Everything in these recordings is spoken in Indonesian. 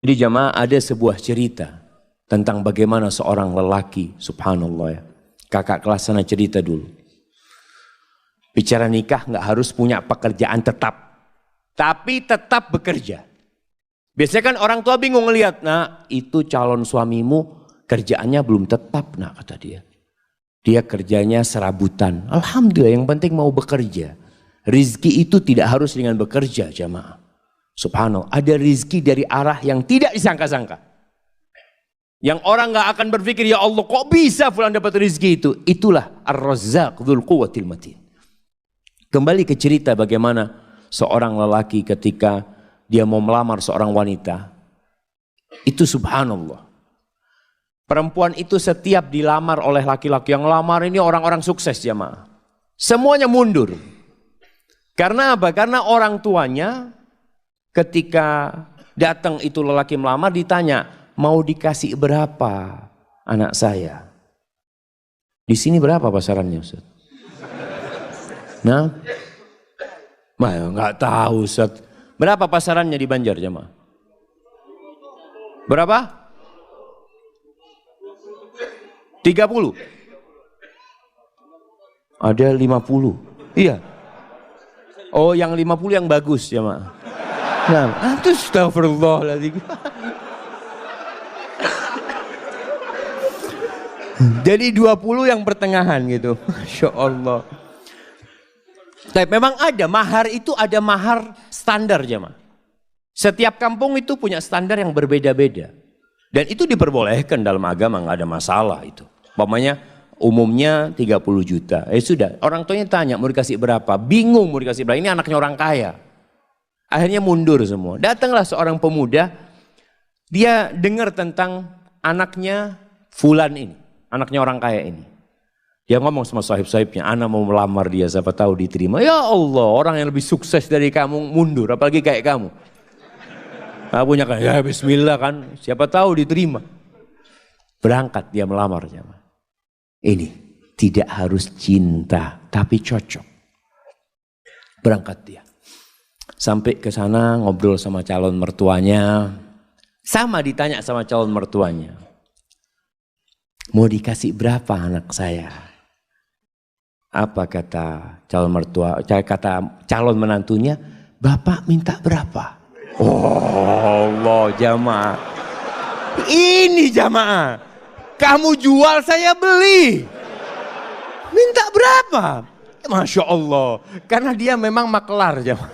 Jadi jamaah, ada sebuah cerita tentang bagaimana seorang lelaki, subhanallah ya. Kakak kelas sana cerita dulu. Bicara nikah nggak harus punya pekerjaan tetap, tapi tetap bekerja. Biasanya kan orang tua bingung ngelihat, nah itu calon suamimu kerjaannya belum tetap, nah kata dia. Dia kerjanya serabutan. Alhamdulillah, yang penting mau bekerja. Rizki itu tidak harus dengan bekerja jamaah. Subhanallah, ada rizki dari arah yang tidak disangka-sangka. Yang orang nggak akan berpikir, ya Allah kok bisa fulan dapat rizki itu. Itulah Ar-Razzaq Dzul Quwwatil Matin. Kembali ke cerita bagaimana seorang lelaki ketika dia mau melamar seorang wanita. Itu subhanallah. Perempuan itu setiap dilamar oleh laki-laki, yang lamar ini orang-orang sukses jamaah. Semuanya mundur. Karena apa? Karena orang tuanya ketika datang itu lelaki melamar ditanya, mau dikasih berapa anak saya? Di sini berapa pasarannya Ustaz? Nah, nggak tahu Ustaz. Berapa pasarannya di Banjar jamaah? Berapa? 30? Ada 50? Iya. Oh yang 50 yang bagus jamaah. Nah, itu astagfirullahaladzim. Jadi 20 yang pertengahan gitu. Masya Allah. Tapi memang ada mahar, itu ada mahar standar jemaah. Setiap kampung itu punya standar yang berbeda-beda. Dan itu diperbolehkan dalam agama, nggak ada masalah itu. Umpamanya umumnya 30 juta. Sudah, orang tuanya tanya mau dikasih berapa? Bingung mau dikasih berapa, ini anaknya orang kaya. Akhirnya mundur semua. Datanglah seorang pemuda, dia dengar tentang anaknya fulan ini, anaknya orang kaya ini. Dia ngomong sama sahib-sahibnya, anak mau melamar dia, siapa tahu diterima. Ya Allah, orang yang lebih sukses dari kamu mundur, apalagi kayak kamu. Nah, punya kan, ya bismillah kan, siapa tahu diterima. Berangkat dia melamar. Ini tidak harus cinta, tapi cocok. Berangkat dia. Sampai ke sana ngobrol sama calon mertuanya. Sama ditanya sama calon mertuanya. Mau dikasih berapa anak saya? Apa kata calon mertua, kata calon menantunya, Bapak minta berapa? Oh Allah jamaah. Ini jamaah. Kamu jual saya beli. Minta berapa? Masya Allah. Karena dia memang maklar jamaah.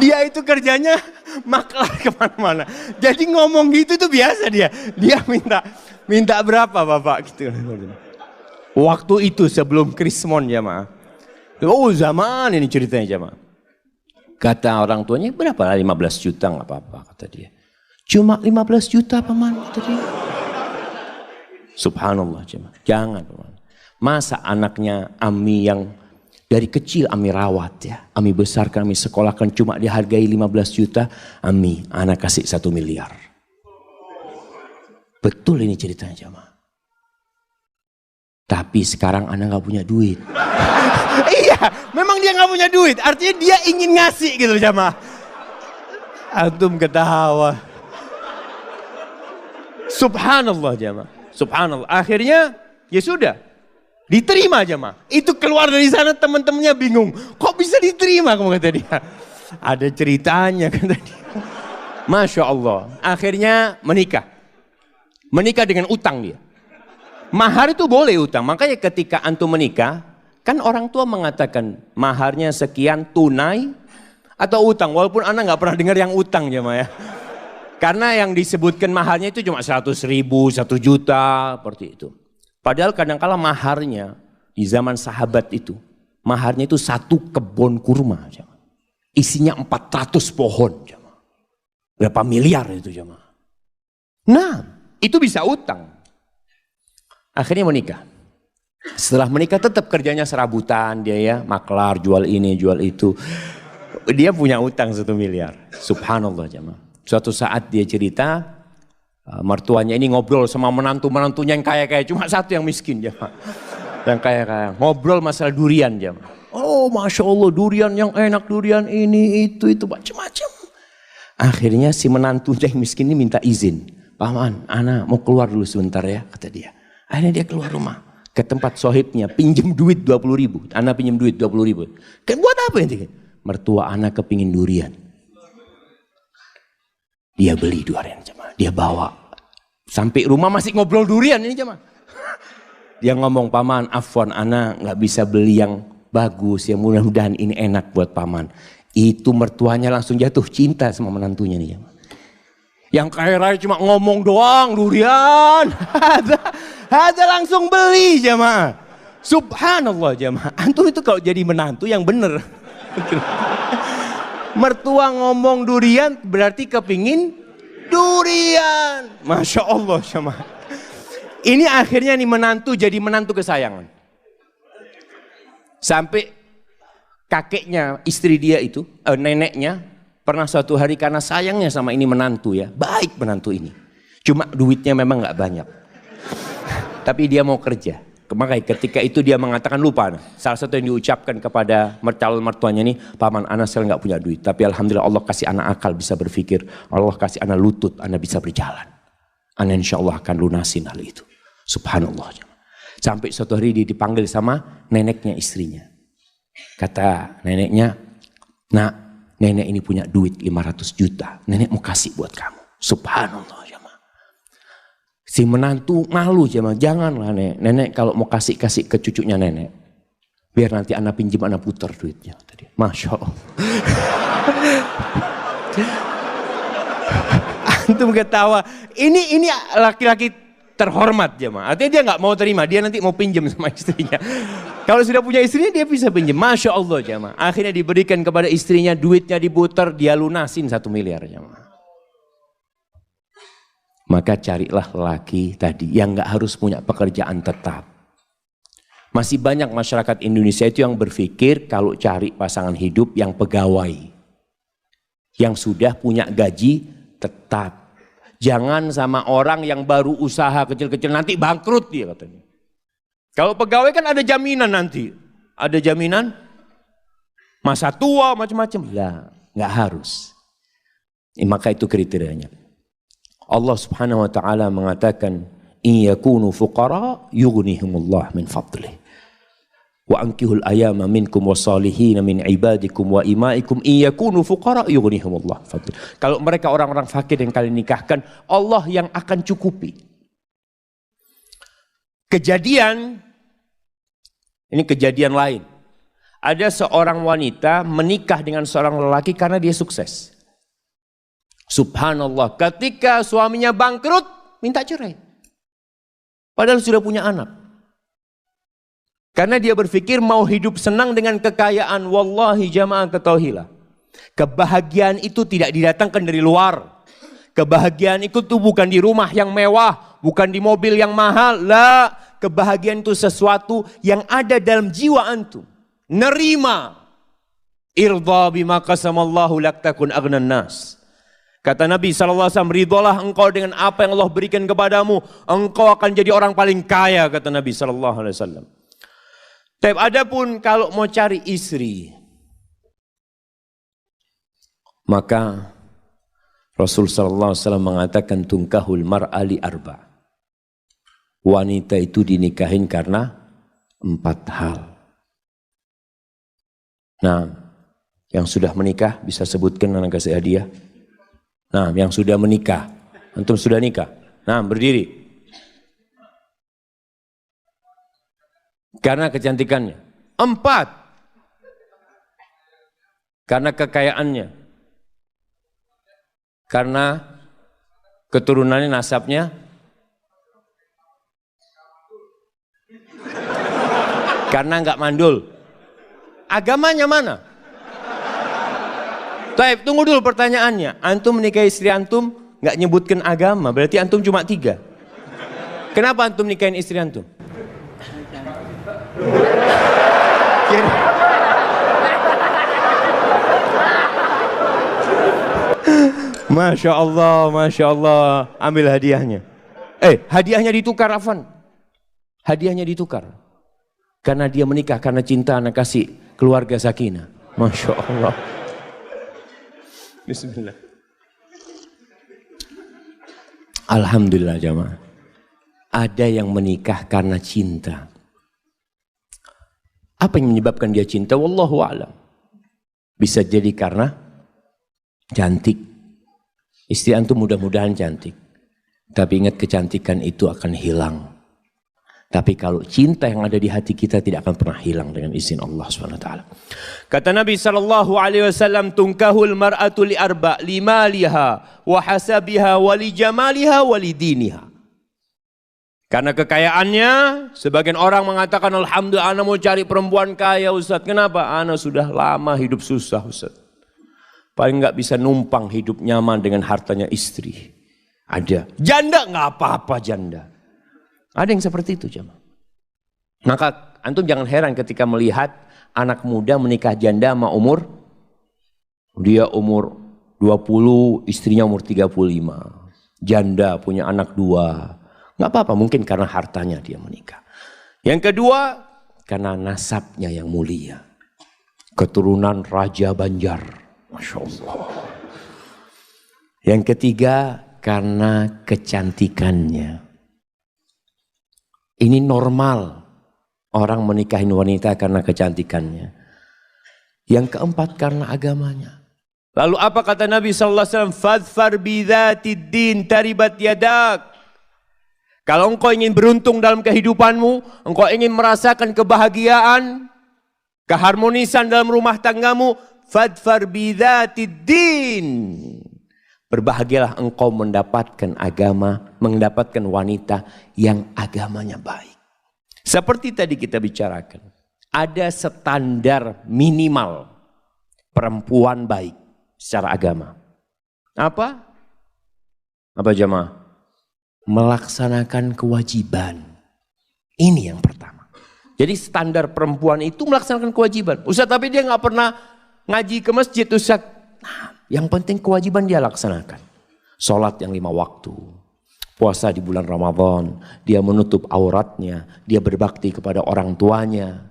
Dia itu kerjanya maklar kemana-mana. Jadi ngomong gitu tuh biasa dia. Dia minta berapa Bapak gitu. Waktu itu sebelum Krismon jamaah. Oh zaman ini ceritanya jamaah. Kata orang tuanya berapa lah 15 juta nggak apa-apa kata dia. Cuma 15 juta paman kata dia. Subhanallah jamaah. Jangan paman. Masa anaknya Ami yang dari kecil Ami rawat ya. Ami besarkan, Ami sekolahkan cuma dihargai 15 juta. Ami anak kasih 1 miliar. Betul ini ceritanya jamaah. Tapi sekarang anak gak punya duit. Iya, memang dia gak punya duit. Artinya dia ingin ngasih gitu jamaah. Antum ketawa. Subhanallah jamaah. Subhanallah. Akhirnya ya sudah. Diterima jamaah. Itu keluar dari sana teman-temannya bingung. Kok bisa diterima kamu kata dia. Ada ceritanya kata dia. Masya Allah. Akhirnya menikah. Menikah dengan utang dia. Mahar itu boleh utang, makanya ketika antum menikah, kan orang tua mengatakan maharnya sekian tunai atau utang. Walaupun anak nggak pernah dengar yang utang jemaah ya. Karena yang disebutkan maharnya itu cuma 100.000, 1 juta, seperti itu. Padahal kadang-kala maharnya di zaman sahabat itu, maharnya itu 1 kebun kurma. Jemaah. Isinya 400 pohon. Jemaah. Berapa miliar itu jemaah. Nah, itu bisa utang. Akhirnya menikah. Setelah menikah tetap kerjanya serabutan dia ya, maklar, jual ini, jual itu. Dia punya utang 1 miliar. Subhanallah jemaah. Suatu saat dia cerita, mertuanya ini ngobrol sama menantu-menantunya yang kaya-kaya, cuma 1 yang miskin jemaah. Yang kaya-kaya. Ngobrol masalah durian jemaah. Oh Masya Allah durian yang enak, durian ini, itu macam-macam. Akhirnya si menantunya yang miskin ini minta izin. Paman, ana mau keluar dulu sebentar ya, kata dia. Akhirnya dia keluar rumah. Ke tempat sohibnya, pinjem duit 20.000. Ana pinjem duit 20.000. Kan buat apa ini? Mertua ana kepingin durian. Dia beli durian jemaah. Dia bawa. Sampai rumah masih ngobrol durian ini jemaah. Dia ngomong, paman, afwan, ana nggak bisa beli yang bagus, yang mudah-mudahan ini enak buat paman. Itu mertuanya langsung jatuh cinta sama menantunya nih jemaah. Yang kaya raya cuma ngomong doang, durian. Ada langsung beli jemaah. Subhanallah jemaah. Antum itu kalau jadi menantu yang bener. Mertua ngomong durian berarti kepingin durian. Masya Allah jemaah. Ini akhirnya nih menantu jadi menantu kesayangan. Sampai kakeknya, istri dia itu, neneknya, pernah suatu hari karena sayangnya sama ini menantu ya. Baik menantu ini. Cuma duitnya memang gak banyak. Tapi dia mau kerja. Makanya ketika itu dia mengatakan lupa. Salah satu yang diucapkan kepada calon mertuanya ini, paman anak saya gak punya duit. Tapi alhamdulillah Allah kasih anak akal bisa berpikir. Allah kasih anak lutut, anak bisa berjalan. Anak insya Allah akan lunasin hal itu. Subhanallah. Sampai suatu hari dia dipanggil sama neneknya istrinya. Kata neneknya, nak, nenek ini punya duit 500 juta. Nenek mau kasih buat kamu. Subhanallah. Si menantu malu jemaah. Janganlah nenek kalau mau kasih ke cucunya nenek. Biar nanti anak pinjam anak putar duitnya. Masya Allah. Antum ketawa. Ini laki-laki terhormat jemaah. Artinya dia nggak mau terima. Dia nanti mau pinjam sama istrinya. Kalau sudah punya istrinya dia bisa pinjam. Masya Allah jemaah. Akhirnya diberikan kepada istrinya, duitnya diputar, dia lunasin 1 miliar jemaah. Maka carilah laki tadi yang nggak harus punya pekerjaan tetap. Masih banyak masyarakat Indonesia itu yang berpikir kalau cari pasangan hidup yang pegawai. Yang sudah punya gaji tetap. Jangan sama orang yang baru usaha kecil-kecil nanti bangkrut dia katanya. Kalau pegawai kan ada jaminan nanti. Ada jaminan masa tua macam-macam. Ya, nggak harus. Maka itu kriterianya. Allah Subhanahu wa taala mengatakan, "In yakunu fuqara yughnihimullah min fadlih. Wa ankihul ayama minkum wassalihin min ibadikum wa imaikum in yakunu fuqara yughnihimullah fadlih." Kalau mereka orang-orang fakir yang kalian nikahkan, Allah yang akan cukupi. Kejadian ini kejadian lain. Ada seorang wanita menikah dengan seorang lelaki karena dia sukses. Subhanallah, ketika suaminya bangkrut, minta cerai. Padahal sudah punya anak. Karena dia berpikir mau hidup senang dengan kekayaan. Wallahi jamaah ketahuilah. Kebahagiaan itu tidak didatangkan dari luar. Kebahagiaan itu tuh bukan di rumah yang mewah. Bukan di mobil yang mahal. La, kebahagiaan itu sesuatu yang ada dalam jiwa antum. Nerima. Irda bima qasamallahu lak takun aghnan nas. Kata Nabi SAW, ridholah engkau dengan apa yang Allah berikan kepadamu. Engkau akan jadi orang paling kaya, kata Nabi SAW. Tapi adapun kalau mau cari istri, maka Rasul SAW mengatakan tungkahul mar'ali arba. Wanita itu dinikahin karena 4 hal. Nah, yang sudah menikah bisa sebutkan anak kasih hadiah. Nah, yang sudah menikah, antum sudah nikah. Nah, berdiri. Karena kecantikannya. 4. Karena kekayaannya. Karena keturunannya, nasabnya. Karena enggak mandul. Agamanya mana? Taib, tunggu dulu pertanyaannya. Antum menikahi istri antum nggak nyebutkan agama, berarti antum cuma 3. Kenapa antum nikahin istri antum? Masya Allah, Masya Allah. Ambil hadiahnya. Hadiahnya ditukar, Afan. Hadiahnya ditukar. Karena dia menikah karena cinta, anak kasih keluarga sakinah. Masya Allah. Bismillah. Alhamdulillah jamaah. Ada yang menikah karena cinta. Apa yang menyebabkan dia cinta? Wallahu a'lam. Bisa jadi karena cantik. Istri antum mudah-mudahan cantik. Tapi ingat, kecantikan itu akan hilang. Tapi kalau cinta yang ada di hati kita tidak akan pernah hilang dengan izin Allah SWT. Kata Nabi SAW, tunkahul mar'atu li arba' limaliha wa hasabiha wa li jamaliha wa li diniha. Karena kekayaannya, sebagian orang mengatakan, alhamdulillah ana mau cari perempuan kaya Ustaz. Kenapa? Ana sudah lama hidup susah Ustaz. Paling nggak bisa numpang hidup nyaman dengan hartanya istri. Ada. Janda nggak apa-apa janda. Ada yang seperti itu jemaah. Maka antum jangan heran ketika melihat anak muda menikah janda sama umur. Dia umur 20, istrinya umur 35. Janda punya anak 2. Nggak apa-apa, mungkin karena hartanya dia menikah. Yang kedua, karena nasabnya yang mulia. Keturunan Raja Banjar. Masya Allah. Yang ketiga, karena kecantikannya. Ini normal orang menikahi wanita karena kecantikannya. Yang keempat, karena agamanya. Lalu apa kata Nabi SAW? Fadfar bidhatid din taribat yadak. Kalau engkau ingin beruntung dalam kehidupanmu, engkau ingin merasakan kebahagiaan, keharmonisan dalam rumah tanggamu, fadfar bidhatid din. Berbahagialah engkau mendapatkan agama, mendapatkan wanita yang agamanya baik. Seperti tadi kita bicarakan, ada standar minimal perempuan baik secara agama. Apa? Apa jemaah? Melaksanakan kewajiban. Ini yang pertama. Jadi standar perempuan itu melaksanakan kewajiban. Ustaz, tapi dia nggak pernah ngaji ke masjid Ustaz. Nah, yang penting kewajiban dia laksanakan. Sholat yang 5 waktu. Puasa di bulan Ramadan. Dia menutup auratnya. Dia berbakti kepada orang tuanya.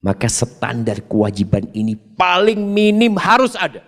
Maka standar kewajiban ini paling minim harus ada.